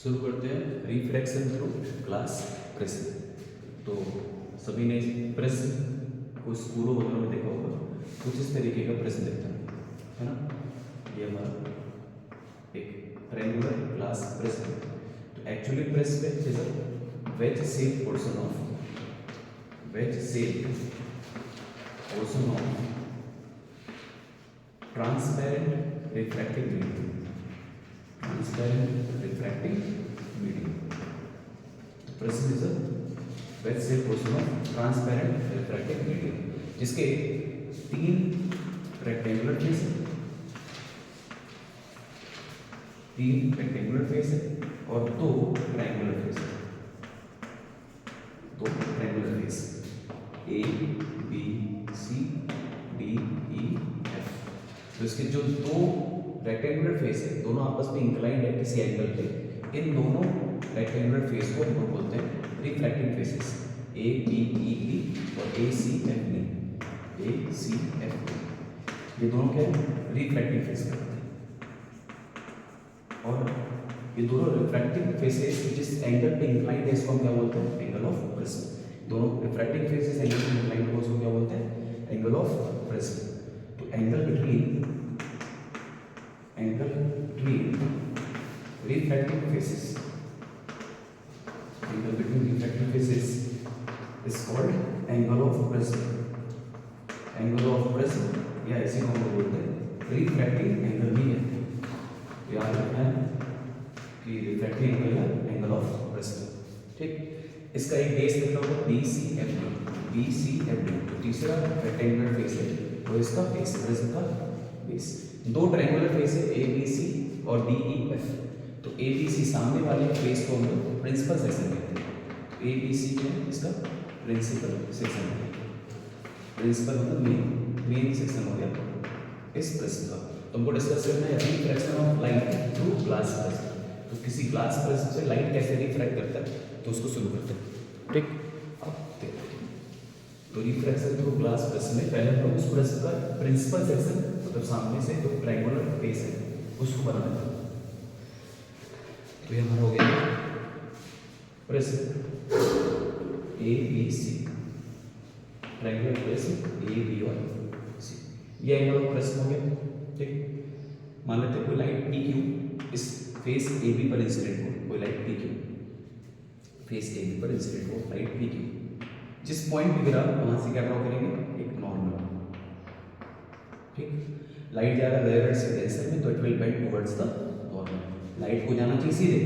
शुरू करते हैं रिफ्रैक्शन थ्रू ग्लास प्रिज्म। तो सभी ने प्रिज्म को स्कूलों वगैरह में देखा होगा, कुछ इस तरीके का प्रिज्म दिखता है ना। ये हमारा एक ट्रायंगुलर ग्लास प्रिज्म। तो actually prism is a veg shape portion of transparent refractive medium. Transparent refracting medium. The prism is a wedge shaped portion of transparent refracting medium, जिसके 3 रेक्टेंगुलर फेस है, 3 rectangular face है और 2 triangular face है। 2 triangular face A, B, C, D, E, F। तो इसके जो 2 rectangular face है दोनों आपस में इंक्लाइंड है किसी एंगल पे। इन दोनों रेक्टेंगुलर फेस को हम लोग बोलते हैं reflecting faces, A B E D और A C F D. A C F D ये दोनों क्या है, रिफ्लेक्टिंग फेस करते हैं। और ये दोनों रिफ्लेक्टिंग फेसेस जिस एंगल पे इंक्लाइंड है इसको हम क्या बोलते हैं, एंगल ऑफ प्रिज्म। दोनों रिफ्लेक्टिंग फेसेस एंगल पे इंक्लाइंड है उसको क्या बोलते हैं, एंगल ऑफ प्रिज्म। तो angle between refracting faces is called angle of prism। angle of prism या इसी को हम बोलते हैं रिफ्रैक्टिंग एंगल भी है। याद रखना है कि रिफ्रैक्टिंग एंगल है एंगल ऑफ प्रिज्म। ठीक, इसका एक बेस लिखा होगा BCFD। तो तीसरा रेक्टेंगुलर फेस है तो इसका बेस, प्रिज्म का बेस। 2 ट्रायंगुलर फेस है ABC और DEF। तो ABC सामने वाले फेस को हम लोग प्रिंसिपल सेक्शन कहते हैं। तो ABC क्या है, इसका प्रिंसिपल सेक्शन है। प्रिंसिपल मतलब मेन सेक्शन हो गया इस प्रिज्म का। तो हमको डिस्कस करना है refraction of light through glass prism. तो किसी ग्लास प्रिज्म से लाइट कैसे रिफ्रैक्ट करता है तो उसको शुरू करते हैं। ठीक, अब देखते हैं तो रिफ्रैक्शन थ्रू ग्लास प्रिज्म में पहले हम लोग उस प्रिज्म का प्रिंसिपल सेक्शन मतलब सामने से जो ट्रायंगुलर फेस है उसको बनाना है। तो ये हमारा हो गया prism ABC, triangular prism A B और C। ये एंगल ऑफ प्रिज्म हो गया। ठीक, मान लेते हैं कोई लाइट PQ इस फेस AB पर इंसिडेंट हो, कोई लाइट PQ फेस AB पर इंसिडेंट हो, लाइट PQ जिस पॉइंट पे गिरा वहां से क्या ड्रॉ करेंगे, एक नॉर्मल। ठीक, लाइट जा रहा है रेयर से डेंसर में तो it will bend towards the normal. Light को जाना चाहिए सीधे,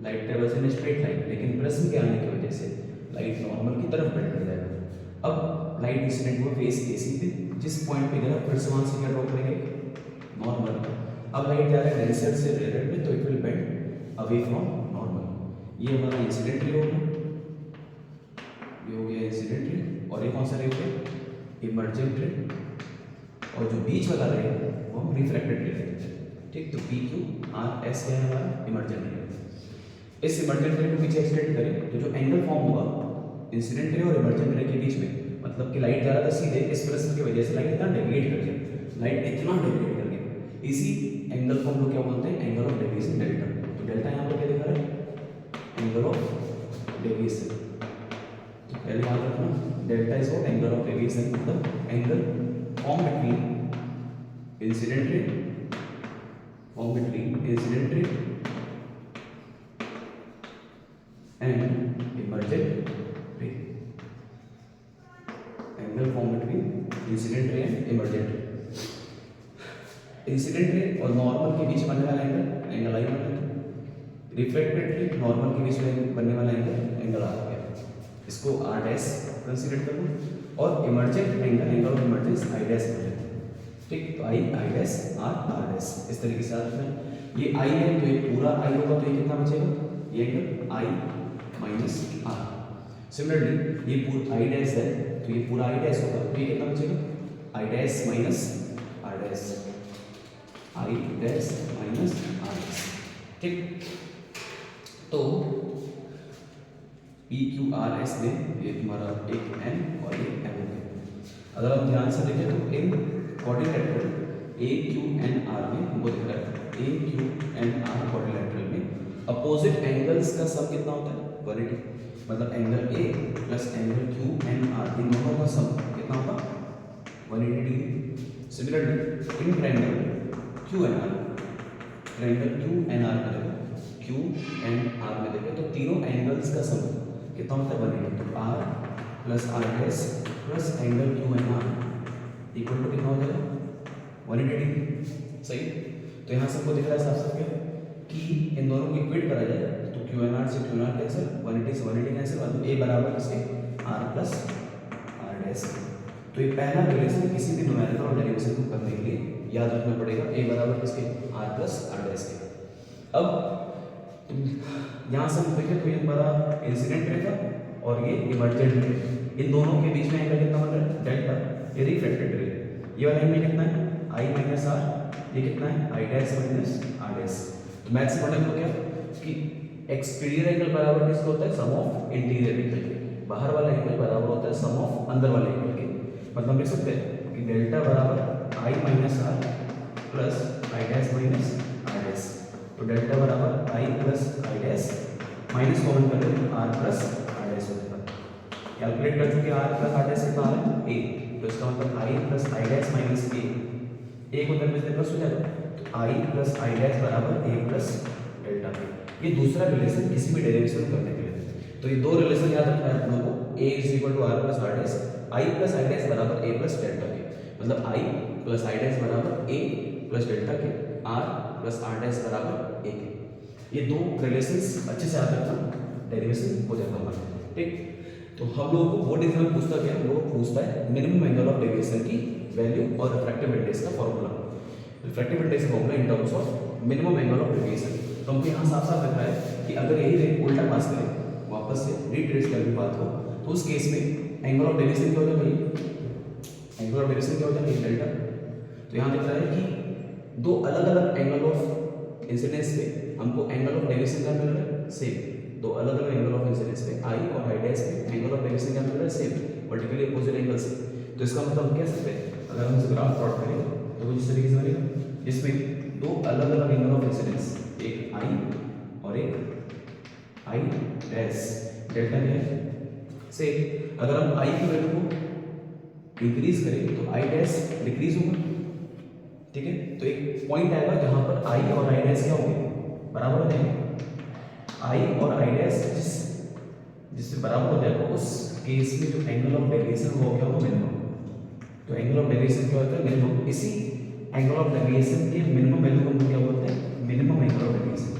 light travels in straight line, लेकिन प्रिज्म के आने की वजह से लाइट नॉर्मल की तरफ बेंड कर जाएगा। अब लाइट इंसिडेंट हुआ फेस AC पे, जिस पॉइंट पे गिरा फिर से वहां से क्या ड्रॉ करेंगे, नॉर्मल। अब लाइट जा रहा है डेंसर से रेयर में तो it will bend away from normal. ये हमारा इंसिडेंट रे होगा, ये हो गया इंसिडेंट रे। और ये कौन सा रे हो गया, इमर्जेंट रे। और जो बीच वाला रे वो हम रिफ्रैक्टेड रे कहते हैं। ठीक, तो PQRS है हमारा इमर्जेंट रे। इस इमर्जेंट रे को पीछे एक्सटेंड करें तो जो एंगल फॉर्म होगा इंसिडेंट रे और इमर्जेंट रे के बीच में, मतलब कि लाइट जा रहा था सीधे, इस प्रिज्म की वजह से लाइट इतना डेविएट कर गया, लाइट इतना डेविएट कर गया, इसी एंगल को हम लोग क्या बोलते हैं, एंगल ऑफ डेविएशन, डेल्टा। तो डेल्टा यहाँ पर क्या दिखा रहा है, एंगल ऑफ डेविएशन। तो पहले याद रखना delta is what, angle of deviation, मतलब angle form between incident ray and emergent ray, angle form between incident ray and emergent ray। Incident ray और नॉर्मल के बीच बनने वाला एंगल आई बन गया। रिफ्लेक्टेड रे नॉर्मल के बीच में बनने वाला एंगल आ गया। इसको R डैश कंसीडर कर लो और emergent angle of emergence I dash कर लेते हैं। ठीक, तो I डैश R डैश इस तरीके से याद रखना। ये I है तो ये पूरा I होगा तो ये कितना बचेगा, ये angle I minus R। Similarly ये पूरा I डैश है तो ये पूरा I डैश होगा तो ये कितना बचेगा, I dash minus R dash, I dash minus R dash. ठीक, तो PQRS में ये तुम्हारा एक N और एक M है। अगर हम ध्यान से देखें तो इन क्वाड्रिलेटरल AQNR में हमको दिख रहा है AQNR क्वाड्रिलेटरल में अपोजिट एंगल्स का सम कितना होता है 180, मतलब angle A plus angle Q N R इन दोनों का सम कितना होगा 180 degree. Similarly in triangle Q N R, triangle Q N R में देखो, क्यू एन आर में देखो तो तीनों एंगल्स का सम कितना होता है 180, तो R plus R dash plus angle Q N R equal to कितना हो जाएगा 180 डिग्री। सही, तो यहाँ सबको दिख रहा है साफ साफ क्या कि इन दोनों को इक्वेट करा जाए तो क्यू एन आर से क्यू एन आर कैंसिल, 180 से 180 कैंसिल, मतलब ए बराबर किसके आर प्लस आर डैश। तो ये पहला रिलेशन किसी भी न्यूमेरिकल और डेरिवेशन को करने के लिए याद रखना पड़ेगा, ए बराबर किसके आर प्लस आर डैश के। अब यहाँ से हम देखें तो ये हमारा इंसिडेंट रे था और ये इमर्जेंट रे, इन दोनों के बीच में एंगल कितना बन रहा है डेल्टा, ये रिफ्लेक्टेड रे, ये वाला एंगल कितना है आई माइनस आर, ये कितना है I dash minus R dash. तो मैथ से पढ़ने को क्या कि एक्सटीरियर एंगल बराबर किसका होता है सम ऑफ इंटीरियर एंगल के, बाहर वाला एंगल बराबर होता है सम ऑफ अंदर वाले एंगल के। मतलब लिख सकते हैं कि डेल्टा बराबर I minus R plus I dash minus R dash, तो डेल्टा बराबर I plus I dash minus common कर लेते आर प्लस आर डैश हो जाएगा। कैलकुलेट कर चुके आर प्लस आर डैश कितना आ रहा है ए, तो इसका मतलब आई प्लस आई डैश माइनस ए को करने से प्लस हो जाएगा, तो आई प्लस आई डैश बराबर ए प्लस डेल्टा के। ये दूसरा रिलेशन किसी भी डेरिवेशन करने के लिए, तो ये दो रिलेशन याद रखना है आप लोगों को, A is equal to R plus R dash, I plus I dash बराबर ए प्लस डेल्टा के, मतलब आई प्लस आई डैश बराबर ए प्लस डेल्टा के, आर प्लस आर डैश बराबर ए के। ये दो रिलेशंस अच्छे से याद रखना, डेरिवेशन हो जाता हमारा। ठीक, तो हम लोगों को बोर्ड एग्जाम पूछता क्या, हम लोग पूछता है मिनिमम एंगल ऑफ डेविएशन की वैल्यू और रिफ्रैक्टिव इंडेक्स का फॉर्मूला। रिफ्रैक्टिव इंडेक्स का formula in terms of minimum angle of deviation. तो हमको यहाँ साफ साफ दिख रहा है कि अगर यही रे उल्टा पास करें, वापस से रिट्रेस करने बात हो, तो उस केस में एंगल ऑफ डेविएशन क्या हो जाएगा भाई, एंगल ऑफ डेविएशन क्या हो जाएगा डेल्टा। तो यहाँ दिख रहा है कि दो अलग अलग एंगल ऑफ इंसिडेंस पे हमको एंगल ऑफ डेविएशन क्या मिल रहा है सेम, दो अलग अलग एंगल ऑफ इंसिडेंस पे आई और आई डैश पे एंगल ऑफ डेविएशन क्या मिल रहा है सेम, वर्टिकली अपोजिट एंगल से। तो इसका मतलब हम कह सकते हैं अगर हम इस ग्राफ प्लॉट करें तो कुछ इस तरीके से बनेगा, जिसमें दो अलग अलग एंगल ऑफ इंसिडेंस, एक आई और एक आई डैश, डेल्टा क्या है से। अगर हम आई की वैल्यू को इंक्रीज करें तो आई डैश डिक्रीज होगा, ठीक है। तो एक पॉइंट आएगा जहां पर आई और आई डैश क्या होंगे बराबर हो जाएंगे, आई और आई डैश जिससे बराबर हो जाएगा उस केस में जो एंगल ऑफ डेविएशन वो क्या होगा मिनिमम। तो एंगल ऑफ डेविएशन क्या होता है मिनिमम, इसी एंगल ऑफ डेविएशन के मिनिमम वैल्यू को क्या बोलते हैं मिनिमम एंगल ऑफ डेविएशन,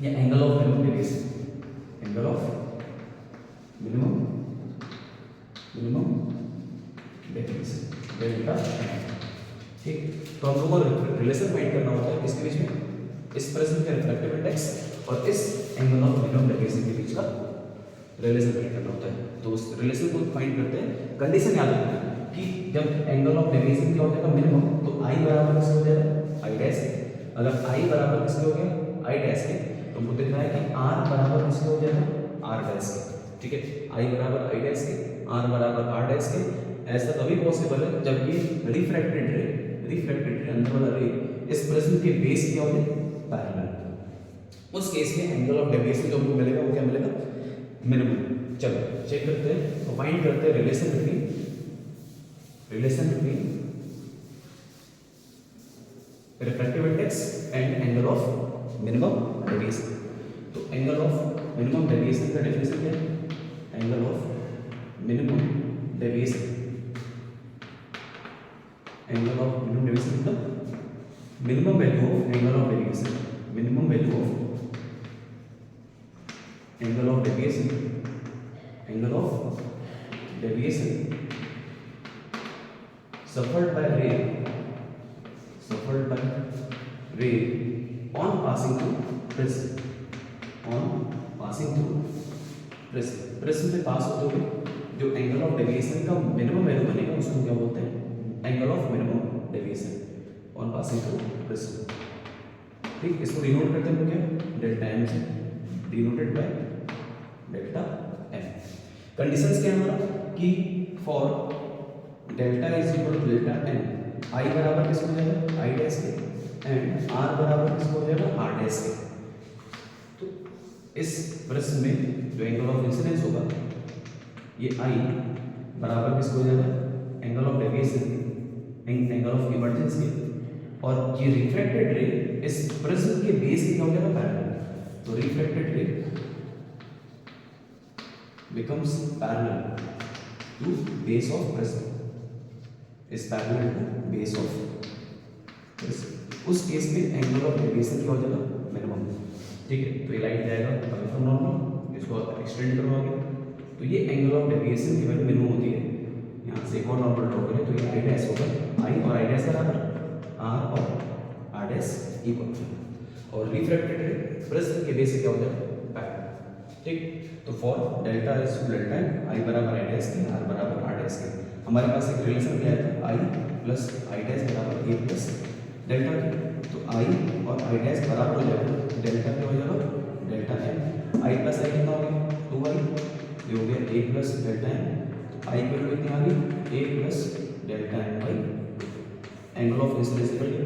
या angle of minimum deviation, angle of minimum deviation delta. ठीक, तो हम लोगों को रिलेशन फाइंड करना होता है किसके बीच में, इस प्रश्न के रिफ्रैक्टिव इंडेक्स और इस एंगल ऑफ मिनिमम डेविएशन के बीच का रिलेशन फाइंड करना होता है। तो उस रिलेशन को फाइंड करते हैं, कंडीशन याद रखना है कि जब एंगल ऑफ डेविएशन क्या हो जाएगा मिनिमम, तो आई बराबर किसके हो जाएगा आई डैश के। अगर आई बराबर किसके हो गया आई डैश के, तो हमको दिख रहा है कि आर बराबर किसके हो जाएगा आर डैश के, ठीक है। आई बराबर आई डैश के, आर बराबर आर डैश के। ऐसा तभी पॉसिबल है जब ये रिफ्रैक्टेड रे अंदर वाला रे इस प्रिज्म के बेस क्या होते हैं पैरेलल। उस केस में एंगल ऑफ डेविएशन जो हमको मिलेगा वो क्या मिलेगा मिनिमम। चलो चेक करते हैं, तो फाइंड करते हैं relation between refractive index and angle of minimum deviation. तो एंगल ऑफ मिनिमम डेविएशन का डेफिनेशन क्या है, angle of minimum deviation, angle of minimum deviation मतलब minimum value of angle of deviation, minimum value of angle of deviation, angle of deviation suffered by ray on passing through prism, prism पे पास होते हुए जो angle of deviation का minimum value बनेगा उसको क्या बोलते हैं angle of minimum deviation on passing through prism. ठीक, इसको डिनोट करते हैं क्या डेल्टा एम से, denoted by delta M. Conditions क्या है हमारा कि for delta is equal to delta M, I बराबर किसको हो जाएगा आई डैश के, एंड आर बराबर किसको हो जाएगा आर डैश के। इस प्रिज्म में जो एंगल ऑफ इंसिडेंस होगा ये आई बराबर किसको हो जाएगा, angle of deviation, angle of emergence के, और ये रिफ्लेक्टेड रे इस प्रिज्म के बेस के क्या हो जाएगा, पैरेलल। तो reflected ray becomes parallel to base of prism, is parallel to base of prism। उस केस में एंगल ऑफ डेविएशन क्या हो जाएगा, मिनिमम। ठीक है, तो ये लाइट जाएगा कमिंग फ्रॉम नॉर्मल, इसको एक्सटेंड करवाओगे तो ये एंगल ऑफ डेविएशन की वैल्यू मिनिमम होती है। यहाँ से एक और नॉर्मल ड्रॉ करें तो ये आई डैश होगा, आई और आई डैश बराबर आर और आर डैश इक्वल, और रिफ्रैक्टेड रे प्रिज्म के बेस से क्या हो जाएगा, पैरेलल। ठीक, तो for delta is to delta I बराबर आई डैश के, आर बराबर आर डैश के, हमारे पास एक रिलेशन क्या है, आई प्लस आई डैश बराबर ए प्लस डेल्टा के। तो आई और आई डैश बराबर हो जाएगा डेल्टा क्या हो जाएगा, डेल्टा एम। आई प्लस आई कितना हो गया, 2 आई, ये हो गया ए प्लस डेल्टा एम। तो आई की वैल्यू कितनी आ गई, A plus delta M by angle of incidence equal to.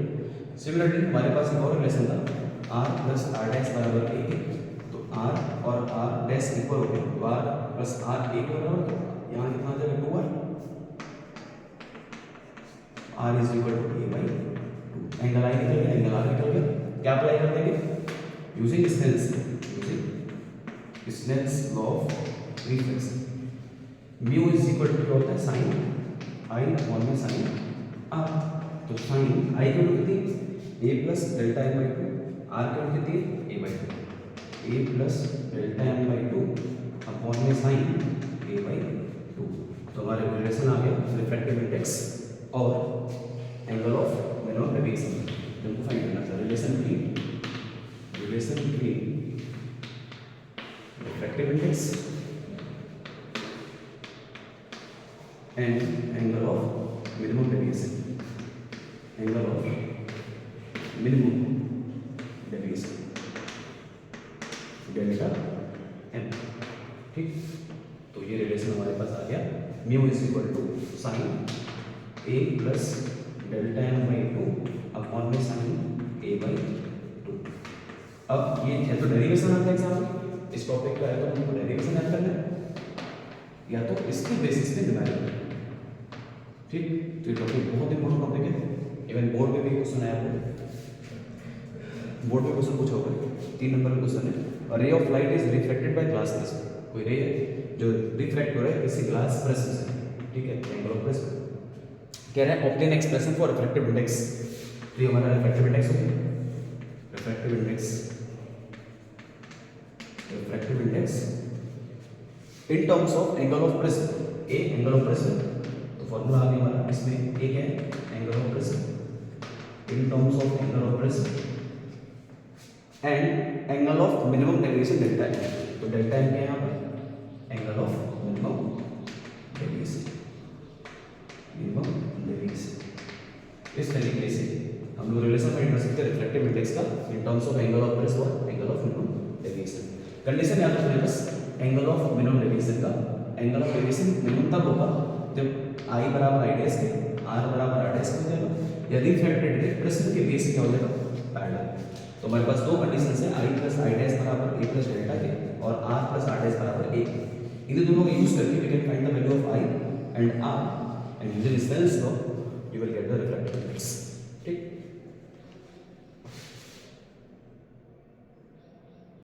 Similarly हमारे पास एक और रिलेशन था, आर प्लस आर डैश बराबर ए के, आर और आर डैश इक्वल हो गए, तो आर प्लस आर एक बराबर, तो यहाँ कितना आ जाएगा, 2 R is equal to A by 2। Angle I निकल गया, एंगल आर निकल गया। क्या अप्लाई कर देंगे, using Snell's law of reflection, mu is equal to क्या होता है, साइन आई अपॉन में साइन आर। तो साइन आई की वैल्यू कितनी, A plus delta M by 2, R की वैल्यू कितनी है, A by 2, A plus delta M by 2 upon में साइन ए बाई 2। तो हमारे रिलेशन आ गया रिफ्रैक्टिव इंडेक्स और एंगल ऑफ मिनिमम डेविएशन, जिनको फाइंड करना था। Relation between refractive index and angle of minimum deviation, angle of minimum deviation delta M. ठीक, तो ये रिलेशन हमारे पास आ गया, mu is equal to sine A plus delta M by 2 upon में साइन ए बाई 2। अब ये है तो डेरिवेशन आता है एग्जाम में, इस टॉपिक का है तो हमको डेरिवेशन याद करना है, या तो इसके बेसिस पे डिवाइड। ठीक, तो ये टॉपिक बहुत इंपॉर्टेंट टॉपिक है, इवन बोर्ड में भी क्वेश्चन आया है, बोर्ड में क्वेश्चन पूछा होगा, 3 नंबर का क्वेश्चन है, ray of light is reflected by glass prism. कोई रे है जो रिफ्लेक्ट हो रहा है किसी ग्लास प्रिज्म से, ठीक है, एंगल ऑफ प्रिज्म। कह रहा है obtain expression for refractive index, तो ये हमारा रिफ्रैक्टिव इंडेक्स हो गया, refractive index in terms of angle of prism, A angle of prism. तो फॉर्मूला आ गया हमारा, इसमें ए क्या है, angle of prism in terms of angle of prism and angle of minimum deviation delta M. तो डेल्टा एम क्या है यहाँ पर, एंगल ऑफ मिनिमम डेविएशन, इस तरीके से हम लोग रिलेशन फाइंड कर सकते हैं रिफ्लेक्टिव इंडेक्स का in terms of angle of prism और angle of minimum deviation. Condition याद रखना है बस, एंगल ऑफ मिनिमम डेविएशन का, एंगल ऑफ डेविएशन मिनिमम तब होगा जब आई बराबर आई डैश के, आर बराबर आर डैश हो जाएगा, या रिफ्लेक्टेड रे प्रिज्म के बेस क्या हो जाएगा, पैरेलल। तो हमारे पास 2 कंडीशन है, आई प्लस आई डैश बराबर ए प्लस डेल्टा के, और आर प्लस आर डैश बराबर ए। इन दोनों को यूज करके we can find the value of I and R, and using Snell's law you will get the refractive index.